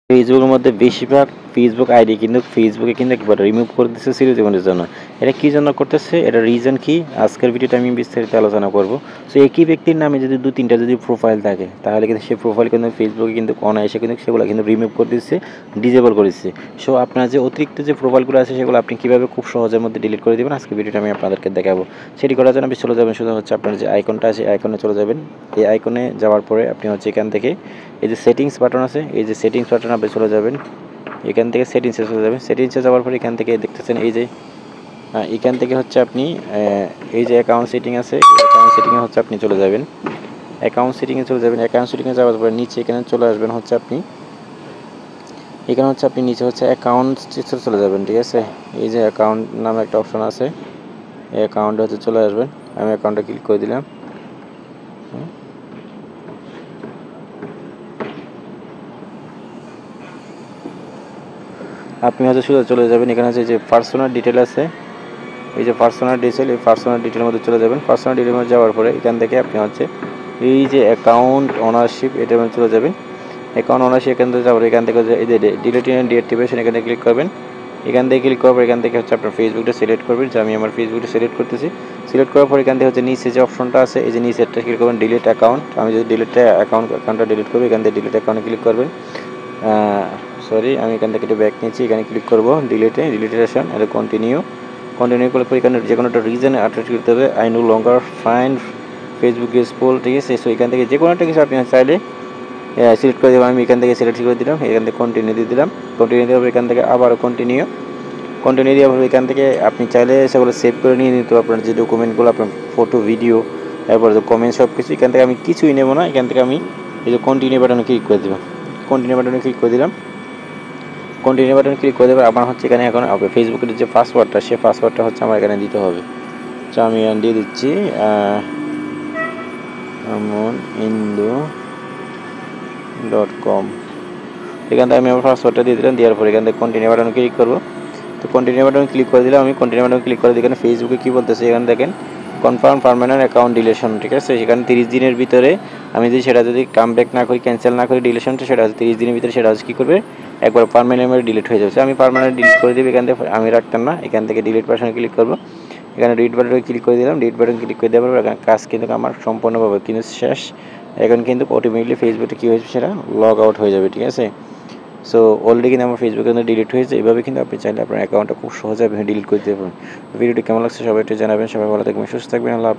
ফেসবুকের মধ্যে বেশিরভাগ ফেসবুক আইডি কিন্তু ফেসবুকে কিন্তু একবার রিমুভ করে দিচ্ছে চিরজীবনের জন্য। এটা কি জন্য করতেছে, এটা রিজন কি, আজকের ভিডিওতে আমি বিস্তারিত আলোচনা করব। সো একই ব্যক্তির নামে যদি 2-3টা যদি প্রোফাইল থাকে, তাহলে কিন্তু সেই প্রোফাইল কিন্তু ফেসবুকে কিন্তু অনায়াসে কিন্তু সেগুলো কিন্তু রিমুভ করে দিচ্ছে, ডিজেবল করে দিচ্ছে। সো আপনার যে অতিরিক্ত যে প্রোফাইলগুলো আছে সেগুলো আপনি কীভাবে খুব সহজের মধ্যে ডিলিট করে দেবেন, আজকে ভিডিওটা আমি আপনাদেরকে দেখাবো। সেটি করার জন্য আপনি চলে যাবেন, শুধু হচ্ছে আপনার যে আইকনটা আছে আইকনে চলে যাবেন। এই আইকনে যাওয়ার পরে আপনি হচ্ছে এখান থেকে এই যে সেটিংস বাটন আছে, এই যে সেটিংস বাটন আপনি চলে যাবেন। এখান থেকে সেটিংসে চলে যাবেন। সেটিংসে যাওয়ার পর এখান থেকে দেখতেছেন এই যে এখান থেকে হচ্ছে আপনি এই যে অ্যাকাউন্ট সেটিং আছে, অ্যাকাউন্ট সেটিংয়ে হচ্ছে আপনি চলে যাবেন। অ্যাকাউন্ট সেটিংয়ে চলে যাবেন। অ্যাকাউন্ট সেটিংয়ে যাওয়ার পর নিচে এখানে চলে আসবেন হচ্ছে আপনি এখানে হচ্ছে আপনি নিচে হচ্ছে অ্যাকাউন্ট চলে যাবেন, ঠিক আছে। এই যে অ্যাকাউন্ট নামে একটা অপশন আছে, এই অ্যাকাউন্টে হচ্ছে চলে আসবেন। আমি অ্যাকাউন্টে ক্লিক করে দিলাম। আপনি হচ্ছে শুধু চলে যাবেন, এখানে হচ্ছে যে পার্সোনাল ডিটেল আছে, এই যে পার্সোনাল ডিটেল, এই পার্সোনাল ডিটেলের মধ্যে চলে যাবেন। পার্সোনাল ডিটেলের মধ্যে যাওয়ার পরে এখান থেকে আপনি হচ্ছে এই যে অ্যাকাউন্ট ওনারশিপ এটার মধ্যে চলে যাবেন। অ্যাকাউন্ট ওনারশিপ এখান থেকে যাওয়ার এখান থেকে এই যে ডিলিট এন্ড ডিঅ্যাক্টিভেশন এখানে ক্লিক করবেন। এখান থেকে ক্লিক করার পর এখান থেকে হচ্ছে আপনার ফেসবুকটা সিলেক্ট করবেন, যে আমি আমার ফেসবুকটা সিলেক্ট করতেছি। সিলেক্ট করার পর এখান থেকে হচ্ছে নিচে যে অপশনটা আছে, এই যে নিচেরটা ক্লিক করবেন ডিলিট অ্যাকাউন্ট। আমি যদি অ্যাকাউন্টটা ডিলিট করবো, এখান থেকে ডিলিট অ্যাকাউন্টে ক্লিক করবেন। সরি, আমি এখান থেকে একটু ব্যাক নিচ্ছি, এখানে ক্লিক করবো ডিলিটেশন, এটা কন্টিনিউ করলে পর এখানে যে কোনো একটা রিজনে অ্যাটাচ করতে হবে। I no longer find Facebook useful, ঠিক আছে। সো এখান থেকে যে কোনো একটা কিছু আপনি চাইলে সিলেক্ট করে দেবেন। আমি এখান থেকে সিলেক্ট করে দিলাম, এখান থেকে কন্টিনিউ দিয়ে দিলাম। কন্টিনিউ দেওয়ার পর এখান থেকে আবারও কন্টিনিউ দেওয়ার পর এখান থেকে আপনি চাইলে সেগুলো সেভ করে নিয়ে নিতে, আপনার যে ডকুমেন্টগুলো, আপনার ফটো, ভিডিও, তারপর যে কমেন্ট সব কিছু। এখান থেকে আমি কিছুই নেবো না, এখান থেকে আমি এই যে কন্টিনিউ বাটনে ক্লিক করে দেবো। কন্টিনিউ বাটনে ক্লিক করে দিলাম। কন্টিনিউ বাটনে ক্লিক করে দেবেন। আমার হচ্ছে এখানে এখন ফেসবুকের যে পাসওয়ার্ডটা, সেই পাসওয়ার্ডটা হচ্ছে আমার এখানে দিতে হবে। তো আমি দিয়ে দিচ্ছি amonindu.com। এখান থেকে আমি আমার পাসওয়ার্ডটা দিয়ে দিলাম। দেওয়ার পর এখান থেকে কন্টিনিউ বাটনে ক্লিক করবো। তো কন্টিনিউ বাটনে ক্লিক করে দিলাম। আমি কন্টিনিউ বাটনে ক্লিক করে এখানে ফেসবুকে কী বলতেছে, এখানে দেখেন কনফার্ম পার্মানেন্ট অ্যাকাউন্ট ডিলেশন, ঠিক আছে। সেখানে 30 দিনের ভিতরে আমি যদি সেটা যদি কামব্যাক না করি, ক্যান্সেল না করি ডিলেশনটা, সেটা হচ্ছে 30 দিনের ভিতরে সেটা হচ্ছে কী করবে, একবার পার্মানেন্ট ডিলিট হয়ে যাচ্ছে। আমি পার্মানেন্ট ডিলিট করে দেবো, এখান থেকে আমি রাখতাম না। এখান থেকে ডিলিট বাটনে ক্লিক করবো। এখানে ডিলিট বাটনে ক্লিক করে দিলাম। ডিলিট বাটন ক্লিক করে দেওয়ার পর কাজ কিন্তু আমার সম্পূর্ণভাবে কিন্তু শেষ। এখন কিন্তু অটোমেটিকলি ফেসবুকে কী হয়েছে, সেটা লগ আউট হয়ে যাবে, ঠিক আছে। সো অলরেডি কিন্তু আমার ফেসবুকে কিন্তু ডিলিট হয়েছে। এভাবে কিন্তু আপনি চাইলে আপনার অ্যাকাউন্টটা খুব সহজে আপনি ডিলিট করে দিতে পারবেন। ভিডিওটি কেমন লাগছে সবাই একটু জানাবেন। সবাই ভালো থাকবেন, সুস্থ থাকবেন। আল্লাহ।